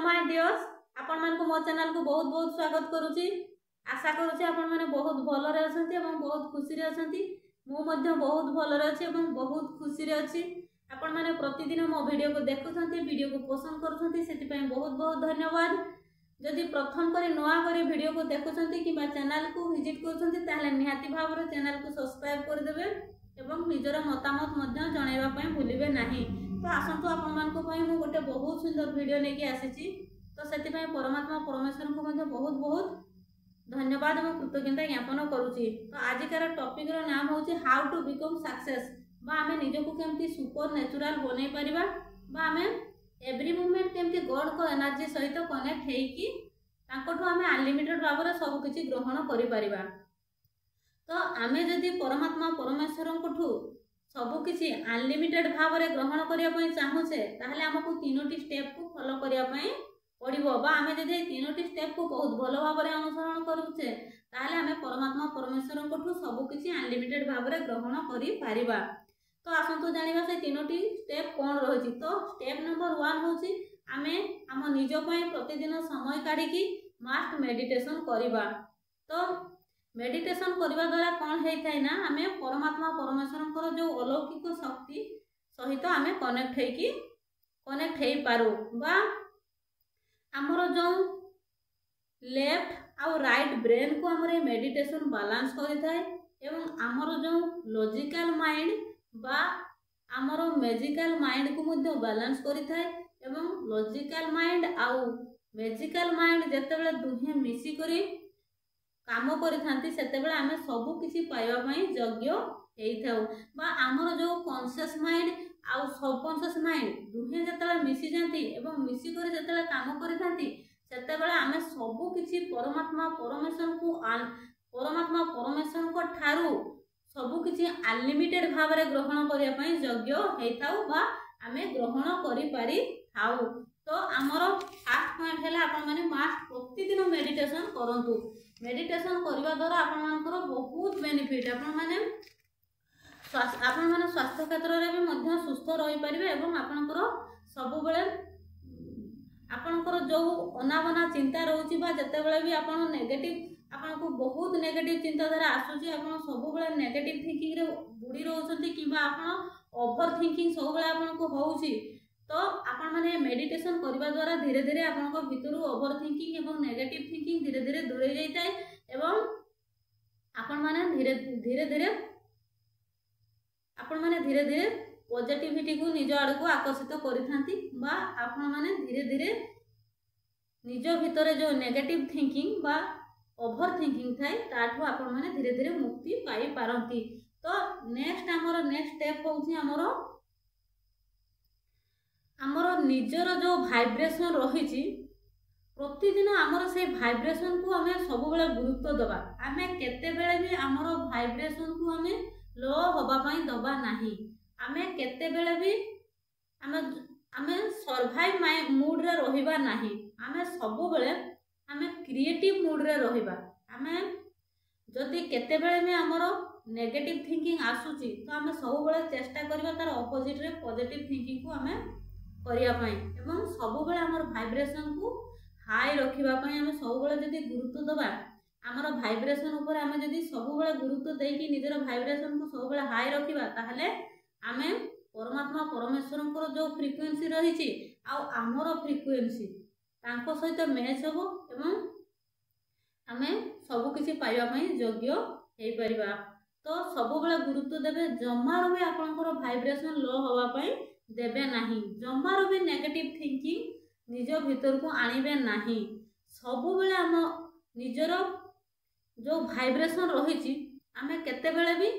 My dears आपण मान को मो चैनल को बहुत बहुत स्वागत करूची। आशा करूची आपण माने बहुत भलरे अछंती एवं बहुत खुशी रे अछंती। मो मध्य बहुत भलरे अछि एवं बहुत खुशी रे अछि। आपण माने प्रतिदिन मो वीडियो को देखुछंती, वीडियो को पसंद करूछंती, सेति पय बहुत बहुत धन्यवाद। जदि प्रथम करी नवा करी वीडियो को देखुछंती किबा चैनल को विजिट करूछंती ताहले निहाती भाबरे चैनल को सब्सक्राइब कर देबे एवं निजर मतामत मध्य जणाइबा पय भूलिबे नाही। तो आसंतु आपण मान को पय मु गोटे बहुत सुंदर वीडियो लेके आसीची। तो सेति पय परमात्मा परमेश्वर को मध्य बहुत बहुत धन्यवाद और कृतज्ञता ज्ञापन करूची। तो आजिकार टॉपिक रो नाम होची हाउ टू बिकम सक्सेस बा आमे निजको केमती सुपर नेचुरल बनै परिबा बा आमे एवरी मोमेंट केमती गॉड को एनर्जी सहित कनेक्ट हेकी तांकोठो आमे अनलिमिटेड भाबरे सब किछि ग्रहण करि परिबा। तो आमे जदि परमात्मा परमेश्वर कोठू सब किछि अनलिमिटेड भाबरे ग्रहण करिया पय चाहूछे ताहले हमकु तीनोटी स्टेप को फॉलो करिया पय पड़िबो बा आमे जदि तीनोटी स्टेप को बहुत भलो भाबरे अनुसरण करूछे ताहले आमे परमात्मा परमेश्वर कोठू सब किछि अनलिमिटेड भाबरे ग्रहण करि परिबा। तो आसंतु जानिबा से तीनोटी स्टेप कोन रहछि। तो स्टेप नंबर 1 होछि आमे हम निज पय प्रतिदिन समय काढी की मास्ट मेडिटेशन करिबा। तो मेडिटेशन करबा द्वारा कौन हेइथाय ना आमे परमात्मा परमेश्वर जो अलौकिक शक्ति सहित आमे कनेक्ट हेइ पारू बा हमरो जो लेफ्ट और राइट ब्रेन को हमरे मेडिटेशन बैलेंस करिथाय एवं हमरो जो लॉजिकल माइंड बा हमरो मैजिकल माइंड को मध्य बैलेंस करिथाय एवं लॉजिकल माइंड आउ मैजिकल माइंड जेतेबेले दुहे मिसी करी काम करिथांती सेतेबेले आमे सब किछि पाइबा पई योग्य हेइथाउ बा हमरो जो कॉन्शियस माइंड आउ सबकॉन्शियस माइंड दुहे जेतेबेले मिसी जानती एवं मिसी करी जेतेबेले काम करिथांती सेतेबेले आमे सब किछि परमात्मा परमेश्वर को ठारू सब किछि अनलिमिटेड भाबरे ग्रहण करिया पई योग्य हेइथाउ बा आमे ग्रहण करि पारि थाउ। तो हमरो फर्स्ट पॉइंट हैला आपण माने मास्ट प्रतिदिन मेडिटेशन करंतु। मेडिटेशन करबा द्वारा आपण मानकर बहुत बेनिफिट आपण माने स्वास्थ्य क्षेत्र रे भी मध्य सुस्थ रहि परिबे एवं आपनकर सब बेले आपनकर जो अनावना चिंता रहउची बा जते बेले भी आपण नेगेटिव आपनको बहुत नेगेटिव चिंताधारा आसुची आपण सब बेले नेगेटिव थिंकिंग रे बुडी रहउछंती किबा आपण ओवर थिंकिंग सब बेले आपनको होउची। तो आपण माने मेडिटेशन करबा द्वारा धीरे धीरे आपनको भितरु ओवर थिंकिंग एवं नेगेटिव थिंकिंग धीरे धीरे दूर हो जाइताय एवं आपण माने धीरे धीरे पॉजिटिविटी को निज आड़ को आकर्षित करिथांती बा आपण माने धीरे धीरे निज भितरे जो नेगेटिव थिंकिंग बा ओवर थिंकिंग थाय ताठो आपण माने धीरे धीरे मुक्ति पाई पारंती। तो नेक्स्ट स्टेप होउची हमरो निजर जो वाइब्रेशन रही प्रतिदिन आमर से वाइब्रेशन को आमे सब बेले गुरुत्व दबा आमे केते बेले भी आमर वाइब्रेशन को आमे लो होबा पई दबा नाही। आमे केते बेले भी आमे सर्वाइव मूड रे रहिबा नाही। आमे सब बेले आमे क्रिएटिव मूड रे रहिबा। आमे जदि केते बेले भी आमर नेगेटिव थिंकिंग आसुची तो आमे सब बेले चेष्टा करबा तार ऑपोजिट रे पॉजिटिव थिंकिंग को आमे करिया पई एवं सब बेले हमर वाइब्रेशन को हाई रखिबा पई आमे सब बेले जदि गुरुत्व दबा हमर वाइब्रेशन ऊपर आमे जदि सब बेले गुरुत्व देकी निजर वाइब्रेशन को सब बेले हाई रखिबा ताहले आमे परमात्मा परमेश्वरंकर जो फ्रीक्वेंसी रहिछि आ हमर फ्रीक्वेंसी तांको सहित मैच होबो एवं आमे सब किछि पाइबा पई योग्य हेइ परिबा। तो सब बेले गुरुत्व देबे जमारो भी आपनकर वाइब्रेशन लो होबा पई देबे नाही। जमारो भी नेगेटिव थिंकिंग निज भीतर को आनिबे नाही। सब बेले हम निजर जो वाइब्रेशन रहिछि आमे केते बेले भी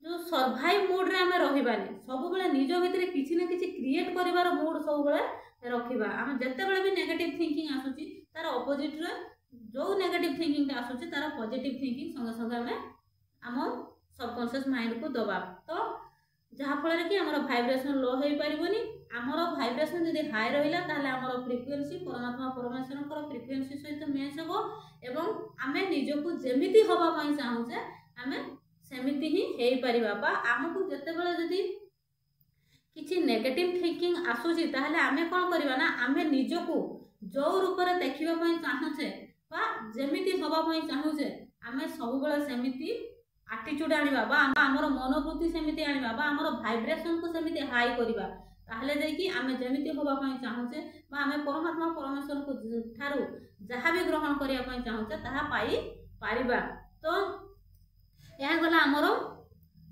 जो सर्वाइव मूड रे आमे रहिबानी सब बेले निज भीतर किछि न किछि क्रिएट करिवार मूड सब बेले रखिबा। आमे जते बेले भी नेगेटिव थिंकिंग आसुची तार ऑपोजिट रे जो नेगेटिव थिंकिंग ता आसुची तार पॉजिटिव थिंकिंग संगे संगे आमे हम सबकॉन्शियस माइंड को दबा। तो जहाँ फल कि आमर वाइब्रेशन लो हो पारिबनी। आमर वाइब्रेशन जदि हाई रहिला ताहले आमर फ्रीक्वेंसी परमात्मा परमेश्वरंकर फ्रीक्वेंसी सहित मैच होबो एवं आमे निजको जेमिति होबा पई चाहूचे आमे सेमिति ही हेइ परिबा बा हमकु जतेबेले जदि किछि नेगेटिव थिंकिंग आसुची ताहले आमे कोन करिबा ना आमे निजको जो रूप से देखा चाहूचे जमी हवाई चाहूचे आम सब सेमती आटीट्यूड आनिबा आमर मनोवृत्ति सेमती आनिबा आमर भाइब्रेशन को सेमती हाई करवा ताहले जाइकी आमे जेमिति होबा पई चाहूचे बा आमे परमात्मा परमेश्वर को ठारू जहाँ भी ग्रहण करिया पई चाहूचे ताहा पाई पारिबा। तो यह गला आमर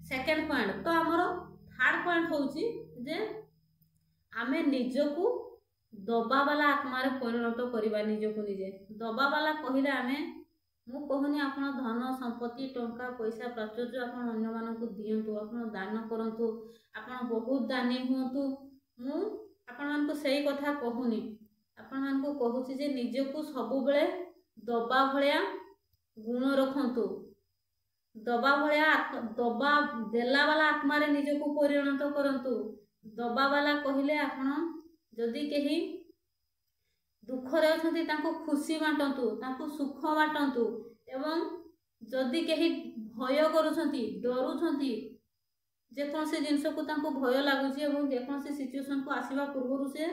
सेकेंड पॉइंट। तो आमर थर्ड पॉइंट होउची जे आमे निजको दबा वाला आत्मा रे परिणत करिबा। निजको निजे दबा वाला कहिले आमे मु कहूनी आपण धन संपत्ति टंका पैसा प्राचुर्य आपण अन्य मानक दियंतु आपण दान करंतु आपण बहुत दानी हुंतु। मु आपण मानक सही कथा कहूनी आपण मानक कहूची जे निजको सब बेले दबा भलिया गुण रखंतु। दबा भलिया दबा देला वाला आत्मा रे निजको परिणत करंतु। दबा वाला कहिले आपण जदि केही दुख रे अछंती ताको खुशी बांटंतु ताको सुख बांटंतु एवं जदि केही भय करूछंती डरुछंती जेकोसी जिनस को ताको भय लागुची एवं जेकोसी सिचुएशन को आसीबा पूर्वरु से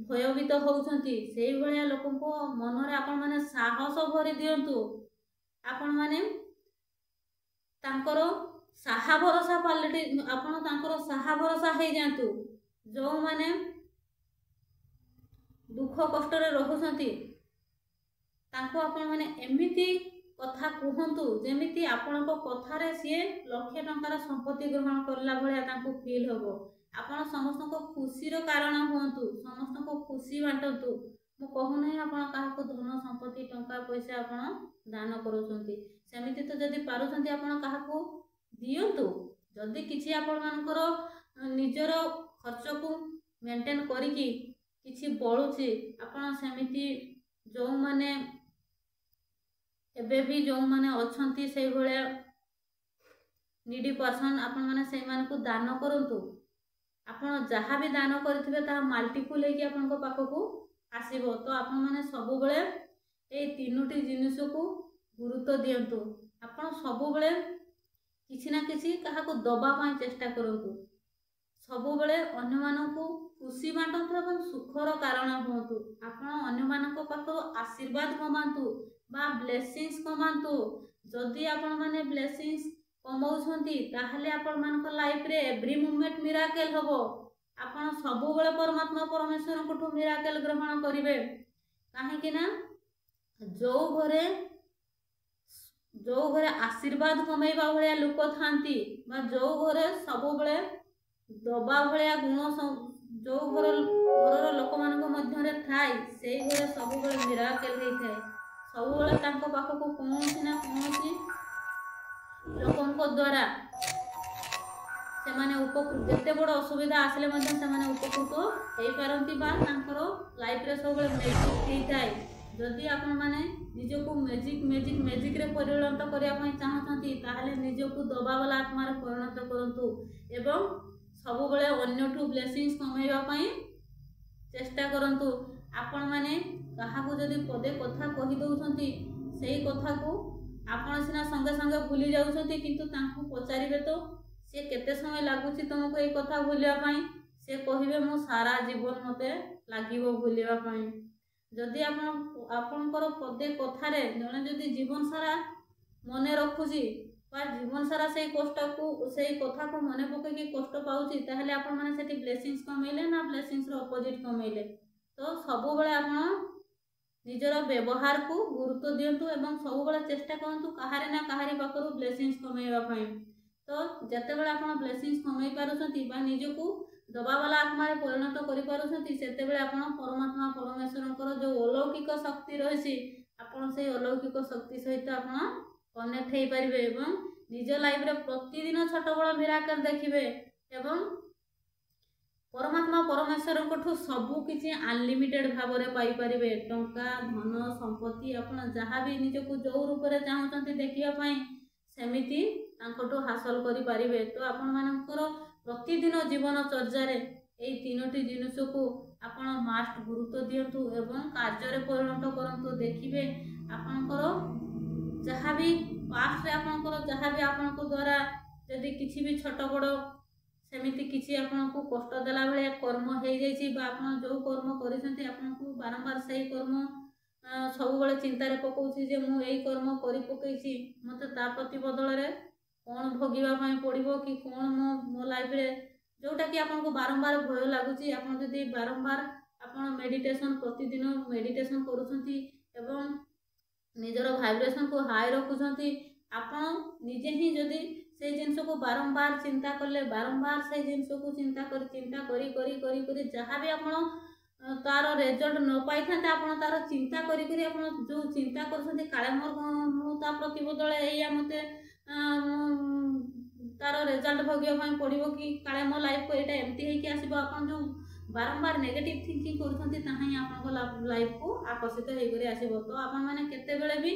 भयभीत होउछंती सेही भलिया लोक को मन रे आपण माने साहस भरि दियंतु। आपण माने तांकर साहा भरोसा पालटी आपण तांकर साहा भरोसा हे जानतु। जो माने दुख कष्ट रे रहुछंती तांको आपण माने एमिति कथा कहंतु जेमिति आपण को कथा रे सिए लक्ष टंकार संपत्ति ग्रहण करला भलिया तांको फील होबो। आपण समस्त को खुशी रो कारण होंतु समस्त को खुशी बांटंतु। मु कहू नै आपण काहा को धन संपत्ति टंका पैसा आपण दान करूछंती सेमिति तो जदि पारुछंती आपण काहा को दियंतु। जदि किछि आपण मानकर निजर खर्च को मेंटेन करिकि किछि बळुछि आपण सेमिति जो माने एबे भी जो माने अछंती से भले नीडी पर्सन आपण माने से मान को दान करंतु। आपण जहाँ भी दान करथिबे ता मल्टीपल हे कि आपण को पाखो को आसीबो। तो आपण माने सब बेले ए तीनोटी जिनिस को गुरुत्व दियंतु। आपण सब बेले किछि ना किछि काहा को दबा पई चेष्टा करंतु। सब बेले अन्य मानकु खुशी बांटंतु एवं सुखर कारण हुंतु। आपण अन्य मानक पाखो आशीर्वाद कमांतु बा ब्लेसिंग्स कमांतु। जदि आपण माने ब्लेसिंग्स कमाउछंती ताहले आपण मानक लाइफ रे एवरी मोमेंट मिराकल होबो। आपण सब बेले परमात्मा परमेश्वर कोठो मिराकल ग्रहण करिवे। काहे कि ना जो घरे आशीर्वाद कमाइबा भलिया लोक थांती बा जो घरे सब बेले दबा भलिया गुण जो घर लोक मानक मध्य थाए से घरे सब बेले मिराकल होइथाय। सब बेले तांको पाखको कोनोसी ना कोनोसी लोकंको द्वारा से माने उपकृत जते बड़ असुविधा आसले मध्य से माने उपकृत होई पारंती बा तांकर लाइफ रे सब बेले मैजिक हेइथाय। जदि आपण माने निजको मैजिक रे परिणत करिया पई चाहथंती ताहले निजको दबा वाला आत्मा रे परिणत करंतु एवं सब बेले अन्यठू ब्लेसिंग्स कमाइबा पई चेष्टा करंतु। आपण माने काहाकू जदि पदे कथा कहि दउछंती सेही कथा को आपण सिना संगे संगे भूली जाउछंती किंतु तांकू पचारिबे तो से केते समय लागुची तुमको ए कथा भूलिया पई से कहिबे मो सारा जीवन मते लागिवो भूलिबा पई। जदि आपणकर पदे कथारे जने जदि जीवन सारा मने रखुची बा जीवन सारा से कष्ट को से कथा को मने पके कष्ट पाउची ताहले आपण माने सेठी ब्लेसिंग्स कमाइले ना ब्लेसिंग्स रो अपोजिट कमाइले। तो सब बेले आपण निजर व्यवहार को गुरुत्व दियंतु एवं सब बेले चेष्टा करंतु काहारे ना काहारी पाखरु ब्लेसिंग्स कमाइबा पई। तो जते बेले आपण ब्लेसिंग्स कमाई पारुछंती बा निजको दबा वाला आत्मा रे परिणत करि पारुछंती सेते बेले आपण परमात्मा परमेश्वरकर जो अलौकिक शक्ति रहिछि आपण से अलौकिक शक्ति सहित आपण कनेक्ट हेई परिबे एवं निज लाइफ रे प्रतिदिन छोट बड़ मिराकल देखिबे एवं परमात्मा परमेश्वर कोठो सबु किछि अनलिमिटेड भाव रे पाई परिबे। टंका धन संपत्ति आपण जहाँ भी निजको जो रूप रे चाहउछंती देखिया पई सेमिति तांकोठो हासिल करि परिबे। तो आपण मानकर प्रतिदिन जीवन चर्चा रे एई तीनोटी जिनिस को आपण मास्ट गुरुत्व दियंतु एवं कार्य रे परिणत करंतु। देखिबे आपनकर जहाँ भी पास्ट रे आपनकर जहाँ भी आपनको द्वारा जदि किछि भी छोट बड़ सेमिति किसी आपको कष्ट देला भाया कर्म हो जाइए आप जो कर्म करते आपको बारंबार से कर्म सब बड़े चिंतार पकाउछि जे मु एई कर्म करि पकईछि मते ता प्रति बदल रे कौन भोगवाई पड़ो कि कौन मो लाइफ रे जोटा कि आपको बारंबार भय लगुच आप बारंबार आप मेडिटेशन प्रतिदिन मेडिटेशन करुछंती एवं निजर भाइब्रेशन को हाई रखुंट आपण निजे ही जदि से जिनस को बारंबार चिंता कले बारंबार से जिनस को चिंता करी करी करी करी जहाँ भी आपण तार रिजल्ट न पाई था आप तार चिंता करी करी आपण जो चिंता कर काले मोर प्रति बदल या मते तार रिजल्ट भोगिया पड़ो कि काले मो लाइफ को यहाँ एमती आसो आप जो बारंबार नेगेटिव थिंकिंग कर लाइफ को आकर्षित होकर आसो तो आपण मैंने केतेबेले भी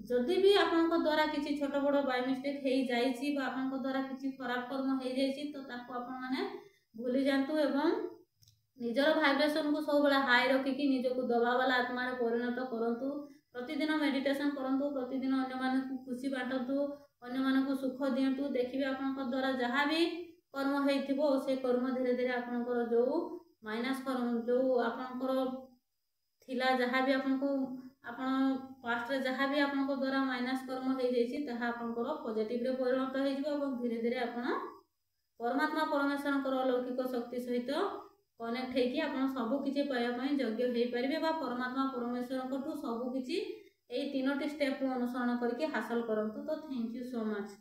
जदि भी आपण द्वारा किसी छोट बड़ बाय मिस्टेक हो जाइए आपण द्वारा किसी खराब कर्म हो जाइए तो आपण मैंने भूली जातु एवं निजर भाइब्रेशन को सब बड़ा हाई रखिकी निजको दबा वाला आत्मा परिणत करंतु प्रतिदिन मेडिटेशन करंतु प्रतिदिन अन्य मानक खुशी बांटतु अन्य मानक सुख दिंतु देखिए आपण द्वारा जहाँ भी कर्म होइथिबो से कर्म धीरे धीरे आपनकर जो माइनस कर्म जो आपनकर थिला जहाँ भी आपको आपण पास्ट रे जहाँ भी आपनकर द्वारा माइनस कर्म हो जाइछि ताहा आपनकर पॉजिटिव रे परिणत हो जिवो और धीरे धीरे आपण परमात्मा परमेश्वरकर अलौकिक शक्ति सहित कनेक्ट होइकि आपण सब किछि पाया पई योग्य हो पारिबे बा परमात्मा परमेश्वरकठू सब किछि एई तीनोटी स्टेप को अनुसरण करके हासिल करंतु तो थैंक यू सो मच।